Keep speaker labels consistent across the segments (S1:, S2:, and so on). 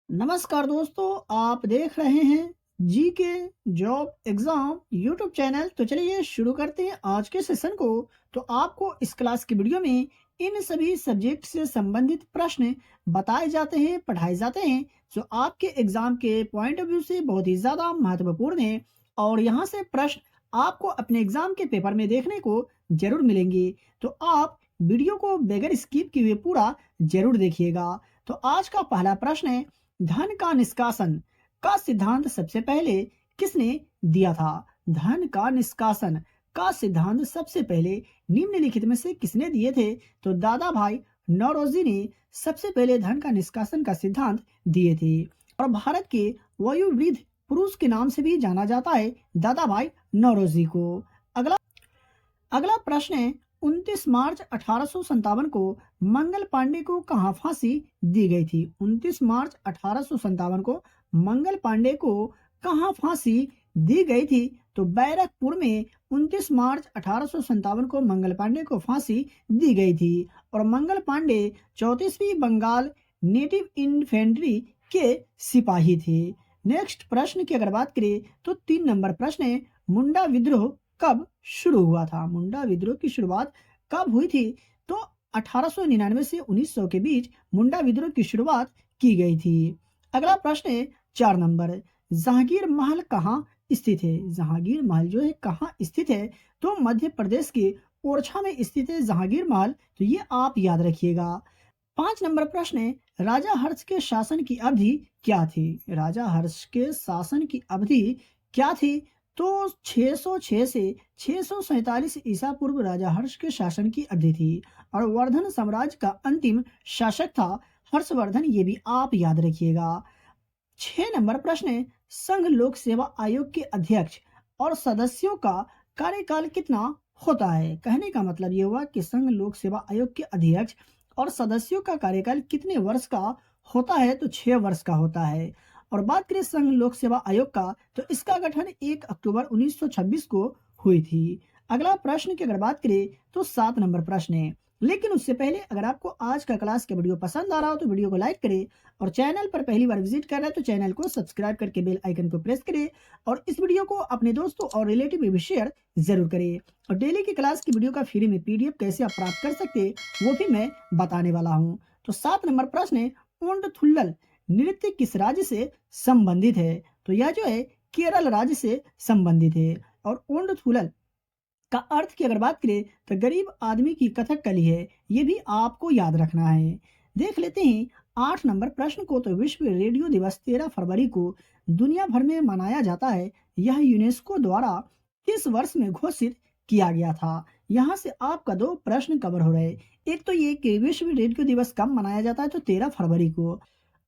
S1: नमस्कार दोस्तों, आप देख रहे हैं जी के जॉब एग्जाम यूट्यूब चैनल। तो चलिए शुरू करते हैं आज के सेशन को। तो आपको इस क्लास की वीडियो में इन सभी सब्जेक्ट से संबंधित प्रश्न बताए जाते हैं, पढ़ाए जाते हैं, जो आपके एग्जाम के पॉइंट ऑफ व्यू से बहुत ही ज़्यादा महत्वपूर्ण है। और यहाँ से प्रश्न आपको अपने एग्जाम के पेपर में देखने को जरूर मिलेंगे। तो आप वीडियो को बगैर स्किप किए हुए पूरा जरूर देखिएगा। तो आज का पहला प्रश्न है, धन का निष्कासन का सिद्धांत सबसे पहले किसने दिया था? धन का निष्कासन का सिद्धांत सबसे पहले निम्नलिखित में से किसने दिए थे? तो दादा भाई नौरोजी ने सबसे पहले धन का निष्कासन का सिद्धांत दिए थे। और भारत के वयोवृद्ध पुरुष के नाम से भी जाना जाता है दादा भाई नौरोजी को। अगला अगला प्रश्न है, 29 मार्च 1857 को मंगल पांडे को कहाँ फांसी दी गई थी? 29 मार्च 1857 को मंगल पांडे को कहाँ फांसी दी गई थी? तो बैरकपुर में 29 मार्च 1857 को मंगल पांडे को फांसी दी गई थी। और मंगल पांडे 34वीं बंगाल नेटिव इन्फेंट्री के सिपाही थे। नेक्स्ट प्रश्न की अगर बात करें तो 3 नंबर प्रश्न है, मुंडा विद्रोह कब शुरू हुआ था? मुंडा विद्रोह की शुरुआत कब हुई थी? तो 1899 से 1900 के बीच मुंडा विद्रोह की शुरुआत की गई थी। अगला प्रश्न है 4 नंबर, जहांगीर महल कहाँ स्थित है? जहांगीर महल जो है कहाँ स्थित है? तो मध्य प्रदेश के ओरछा में स्थित है जहांगीर महल। तो ये आप याद रखिएगा। 5 नंबर प्रश्न है, राजा हर्ष के शासन की अवधि क्या थी? राजा हर्ष के शासन की अवधि क्या थी? तो 606 से 647 ईसा पूर्व राजा हर्ष के शासन की अवधि थी। और वर्धन साम्राज्य का अंतिम शासक था हर्षवर्धन, ये भी आप याद रखिएगा। 6 नंबर प्रश्न है, संघ लोक सेवा आयोग के अध्यक्ष और सदस्यों का कार्यकाल कितना होता है? कहने का मतलब ये हुआ कि संघ लोक सेवा आयोग के अध्यक्ष और सदस्यों का कार्यकाल कितने वर्ष का होता है? तो 6 वर्ष का होता है। और बात करें संघ लोक सेवा आयोग का, तो इसका गठन 1 अक्टूबर 1926 को हुई थी। अगला प्रश्न की अगर बात करें तो 7 नंबर प्रश्न है। लेकिन उससे पहले अगर आपको आज का क्लास का वीडियो पसंद आ रहा हो तो वीडियो को लाइक करें, और चैनल पर पहली बार विजिट कर रहे हैं तो चैनल को सब्सक्राइब करके बेल आइकन को प्रेस करें, और इस वीडियो को अपने दोस्तों और रिलेटिव में भी शेयर जरूर करें। और डेली की क्लास की वीडियो का फ्री में पीडीएफ कैसे आप प्राप्त कर सकते हैं वो भी मैं बताने वाला हूँ। तो 7 नंबर प्रश्न है, ओंड थुल्लल नृत्य किस राज्य से संबंधित है? तो यह जो है केरल राज्य से संबंधित है। और ओंड थुल्लल का अर्थ की अगर बात करें तो गरीब आदमी की कथकली है, ये भी आपको याद रखना है। देख लेते हैं 8 नंबर प्रश्न को। तो विश्व रेडियो दिवस 13 फरवरी को दुनिया भर में मनाया जाता है। यह यूनेस्को द्वारा किस वर्ष में घोषित किया गया था? यहाँ से आपका 2 प्रश्न कवर हो रहे। एक तो ये कि विश्व रेडियो दिवस कब मनाया जाता है? तो 13 फरवरी को।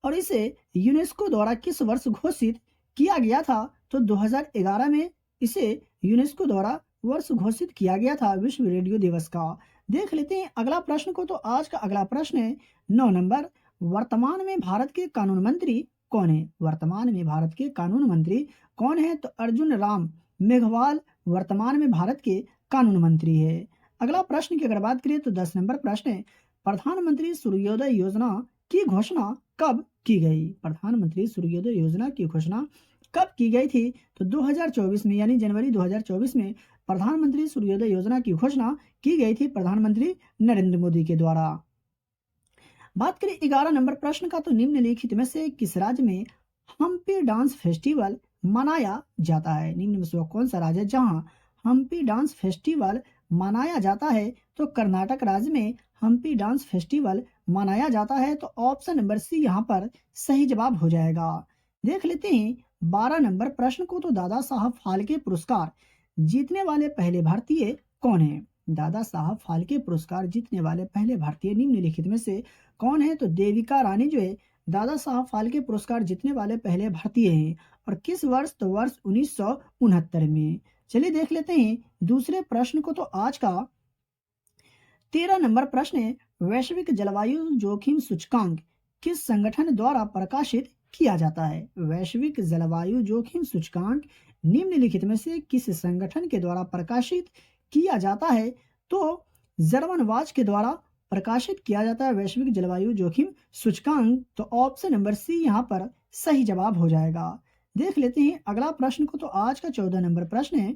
S1: और इसे यूनेस्को द्वारा किस वर्ष घोषित किया गया था? तो 2011 में इसे यूनेस्को द्वारा वर्ष घोषित किया गया था विश्व रेडियो दिवस का। देख लेते हैं अगला प्रश्न को। तो आज का अगला प्रश्न है 9 नंबर, वर्तमान में भारत के कानून मंत्री कौन है? वर्तमान में भारत के कानून मंत्री कौन है? तो अर्जुन राम मेघवाल वर्तमान में भारत के कानून मंत्री है। अगला प्रश्न की अगर बात करें तो 10 नंबर प्रश्न है, प्रधानमंत्री सूर्योदय योजना की घोषणा कब की गई? प्रधानमंत्री सूर्योदय योजना की घोषणा कब की गई थी? तो 2024 में, यानी जनवरी 2024 में प्रधानमंत्री सूर्योदय योजना की घोषणा की गई थी प्रधानमंत्री नरेंद्र मोदी के द्वारा। बात करें 11 नंबर प्रश्न का, तो निम्नलिखित में से किस राज्य में हम्पी डांस फेस्टिवल मनाया जाता है? निम्न में से कौन सा राज्य है जहां हम्पी डांस फेस्टिवल मनाया जाता है? तो कर्नाटक राज्य में हम्पी डांस फेस्टिवल मनाया जाता है। तो ऑप्शन नंबर सी यहाँ पर सही जवाब हो जाएगा। देख लेते हैं 12 नंबर प्रश्न को। तो दादा साहब फाल्के पुरस्कार जीतने वाले पहले भारतीय कौन है? दादा साहब फाल्के पुरस्कार जीतने वाले पहले भारतीय निम्नलिखित में से कौन है? तो देविका रानी जो है दादा साहब फाल्के पुरस्कार जीतने वाले पहले भारतीय हैं। और किस वर्ष? तो वर्ष 1969 में। चलिए देख लेते हैं दूसरे प्रश्न को। तो आज का 13 नंबर प्रश्न है, वैश्विक जलवायु जोखिम सूचकांक किस संगठन द्वारा प्रकाशित किया जाता है? वैश्विक जलवायु जोखिम सूचकांक निम्नलिखित में से किस संगठन के द्वारा प्रकाशित किया जाता है? तो जर्मन वाच के द्वारा प्रकाशित किया जाता है वैश्विक जलवायु जोखिम सूचकांक? तो ऑप्शन नंबर सी यहाँ पर सही जवाब हो जाएगा। देख लेते हैं अगला प्रश्न को। तो आज का 14 नंबर प्रश्न है।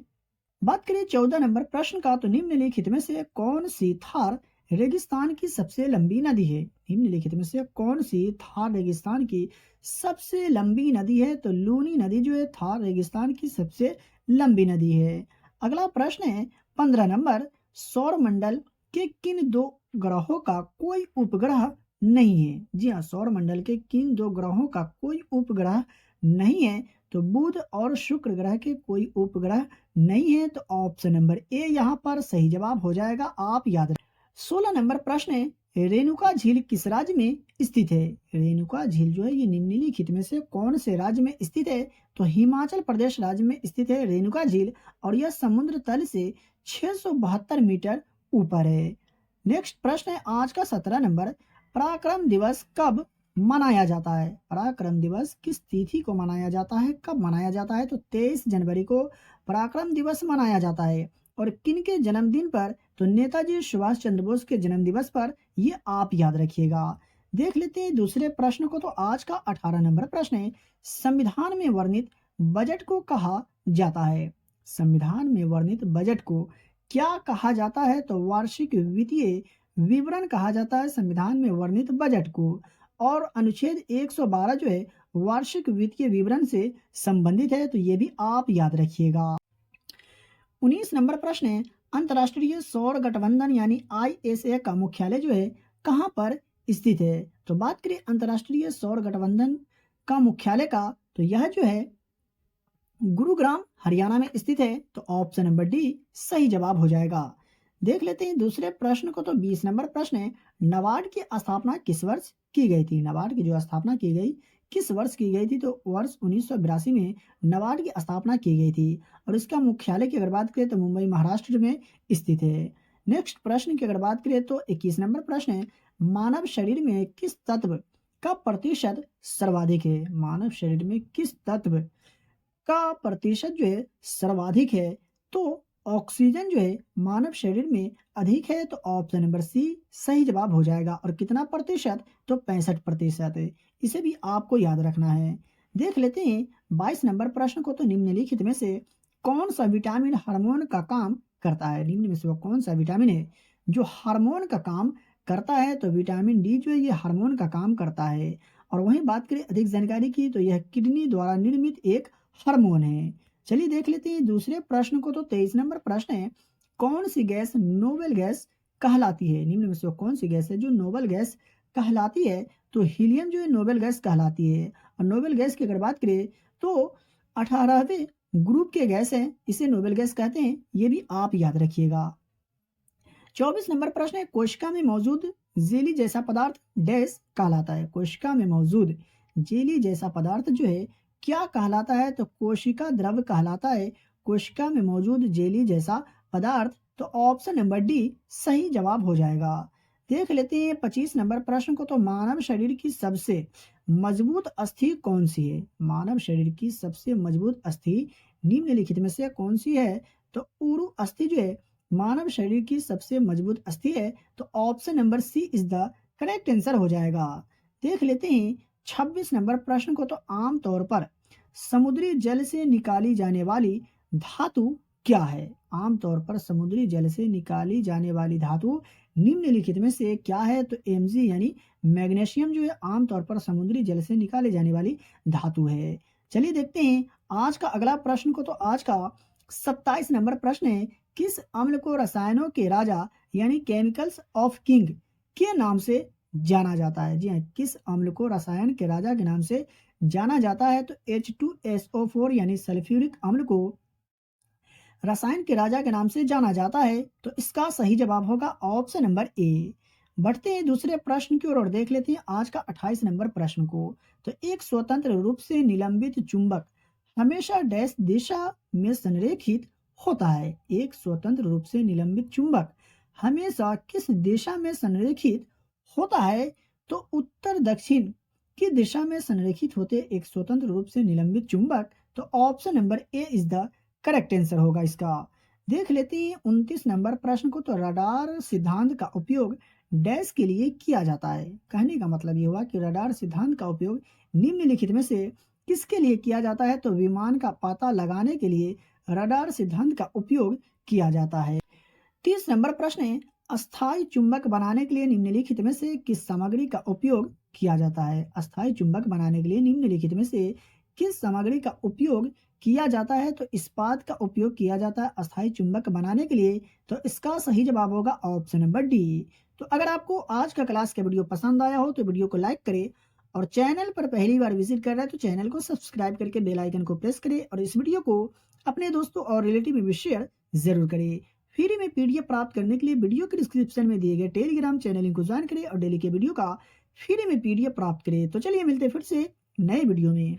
S1: बात करें 14 नंबर प्रश्न का, तो निम्नलिखित में से कौन सी थार रेगिस्तान की सबसे लंबी नदी है? निम्नलिखित में से कौन सी थार रेगिस्तान की सबसे लंबी नदी है? तो लूनी नदी जो है थार रेगिस्तान की सबसे लंबी नदी है। अगला प्रश्न है 15 नंबर। सौर मंडल के किन दो ग्रहों का कोई उपग्रह नहीं है? जी हाँ, सौर मंडल के किन दो ग्रहों का कोई उपग्रह नहीं है? तो बुध और शुक्र ग्रह के कोई उपग्रह नहीं है। तो ऑप्शन नंबर ए यहाँ पर सही जवाब हो जाएगा, आप याद रखें। 16 नंबर प्रश्न है। रेणुका झील किस राज्य में स्थित है? रेणुका झील जो है ये निम्नलिखित में से कौन से राज्य में स्थित है? तो हिमाचल प्रदेश राज्य में स्थित है रेणुका झील, और यह समुद्र तल से 672 मीटर ऊपर है। नेक्स्ट प्रश्न है आज का 17 नंबर। पराक्रम दिवस कब मनाया जाता है? पराक्रम दिवस किस तिथि को मनाया जाता है, कब मनाया जाता है? तो 23 जनवरी को पराक्रम दिवस मनाया जाता है। और किन के जन्मदिन पर? तो नेताजी सुभाष चंद्र बोस के जन्म दिवस पर, ये आप याद रखिएगा। देख लेते हैं दूसरे प्रश्न को। तो आज का 18 नंबर प्रश्न है। संविधान में वर्णित बजट को कहा जाता है? संविधान में वर्णित बजट को क्या कहा जाता है? तो वार्षिक वित्तीय विवरण कहा जाता है संविधान में वर्णित बजट को। और अनुच्छेद 112 जो है वार्षिक वित्तीय विवरण से संबंधित है, तो ये भी आप याद रखिएगा। 19 नंबर प्रश्न है। अंतर्राष्ट्रीय सौर गठबंधन यानी ISA का मुख्यालय जो है कहाँ पर स्थित है? तो बात करें अंतर्राष्ट्रीय सौर गठबंधन का मुख्यालय का, तो यह जो है गुरुग्राम हरियाणा में स्थित है। तो ऑप्शन नंबर डी सही जवाब हो जाएगा। देख लेते हैं दूसरे प्रश्न को। तो 20 नंबर प्रश्न है। नाबार्ड की स्थापना किस वर्ष की गई थी? नाबार्ड की जो स्थापना की गई किस वर्ष की गई थी? तो वर्ष 1982 में नाबार्ड की स्थापना की गई थी। और इसका मुख्यालय की अगर बात करें तो मुंबई महाराष्ट्र में स्थित है। नेक्स्ट प्रश्न की अगर बात करें तो 21 नंबर प्रश्न है। मानव शरीर में किस तत्व का प्रतिशत सर्वाधिक है? मानव शरीर में किस तत्व का प्रतिशत जो है सर्वाधिक है? तो ऑक्सीजन जो है मानव शरीर में अधिक है। तो ऑप्शन नंबर सी सही जवाब हो जाएगा। और कितना प्रतिशत? तो 65% है। इसे भी आपको याद रखना है। देख लेते हैं 22 नंबर प्रश्न को। तो निम्नलिखित में से कौन सा विटामिन हार्मोन का काम करता है? निम्न में से वो कौन सा विटामिन है जो हार्मोन का काम करता है? तो विटामिन डी जो है ये हार्मोन का काम करता है। और वहीं बात करें अधिक जानकारी की, तो यह किडनी द्वारा निर्मित एक हार्मोन है। चलिए देख लेते हैं दूसरे प्रश्न को। तो 23 नंबर प्रश्न है। कौन सी गैस नोबेल गैस कहलाती है? निम्न में से कौन सी गैस है जो नोबेल गैस कहलाती है? तो हीलियम जो है नोबेल गैस कहलाती है। और नोबेल गैस की अगर बात करें तो 18वें ग्रुप के गैस है, इसे नोबेल गैस कहते हैं। ये भी आप याद रखिएगा। 24 नंबर प्रश्न है। कोशिका में मौजूद जेली जैसा पदार्थ डैश कहलाता है? कोशिका में मौजूद जेली जैसा पदार्थ जो है क्या कहलाता है? तो कोशिका द्रव कहलाता है। कोशिका में मौजूद जेली जैसा पदार्थ। तो ऑप्शन नंबर डी सही जवाब हो जाएगा। देख लेते हैं 25 नंबर प्रश्न को। तो मानव शरीर की सबसे मजबूत अस्थि कौन सी है? मानव शरीर की सबसे मजबूत अस्थि निम्नलिखित में से कौन सी है? तो ऊरु अस्थि जो है मानव शरीर की सबसे मजबूत अस्थि है। तो option number C is the correct answer हो जाएगा। देख लेते हैं 26 नंबर प्रश्न को। तो आमतौर पर समुद्री जल से निकाली जाने वाली धातु क्या है? आमतौर पर समुद्री जल से निकाली जाने वाली धातु निम्नलिखित में से क्या है? तो Mg यानी मैग्नीशियम जो है आमतौर पर समुद्री जल से निकाले जाने वाली धातु है। चलिए देखते हैं आज का अगला प्रश्न को। तो आज का 27 नंबर प्रश्न है। किस अम्ल को रसायनों के राजा यानी केमिकल्स ऑफ किंग के नाम से जाना जाता है? जी हाँ, किस अम्ल को रसायन के राजा के नाम से जाना जाता है? तो H2SO4 यानी सल्फ्यूरिक अम्ल को रसायन के राजा के नाम से जाना जाता है। तो इसका सही जवाब होगा ऑप्शन नंबर ए। बढ़ते हैं दूसरे प्रश्न की ओर और देख लेते हैं आज का 28 नंबर प्रश्न को। तो एक स्वतंत्र रूप से निलंबित चुंबक हमेशा डैश दिशा में संरेखित होता है? एक स्वतंत्र रूप से निलंबित चुंबक हमेशा किस दिशा में संरेखित होता है? तो उत्तर दक्षिण की दिशा में संरेखित होते एक स्वतंत्र रूप से निलंबित चुंबक। तो option number A is the correct answer होगा इसका। देख लेते हैं 29 नंबर प्रश्न को। तो रडार सिद्धांत का उपयोग डैश के लिए किया जाता है। कहने का मतलब ये हुआ कि रडार सिद्धांत का उपयोग निम्नलिखित में से किसके लिए किया जाता है? तो विमान का पता लगाने के लिए रडार सिद्धांत का उपयोग किया जाता है। 30 नंबर प्रश्न है, अस्थायी चुंबक बनाने के लिए निम्नलिखित में से किस सामग्री का उपयोग किया जाता है? अस्थायी चुंबक बनाने के लिए निम्नलिखित में से किस सामग्री का उपयोग किया जाता है? तो इस्पात का उपयोग किया जाता है अस्थायी चुंबक बनाने के लिए। तो इसका सही जवाब होगा ऑप्शन नंबर डी। तो अगर आपको आज का क्लास का वीडियो पसंद आया हो तो वीडियो को लाइक करें, और चैनल पर पहली बार विजिट कर रहे हैं तो चैनल को सब्सक्राइब करके बेल आइकन को प्रेस करें, और इस वीडियो को अपने दोस्तों और रिलेटिव में भी शेयर जरूर करें। फ्री में पीडीएफ प्राप्त करने के लिए वीडियो के डिस्क्रिप्शन में दिए गए टेलीग्राम चैनल लिंक को ज्वाइन करें और डेली के वीडियो का फ्री में पीडीएफ प्राप्त करें। तो चलिए मिलते हैं फिर से नए वीडियो में।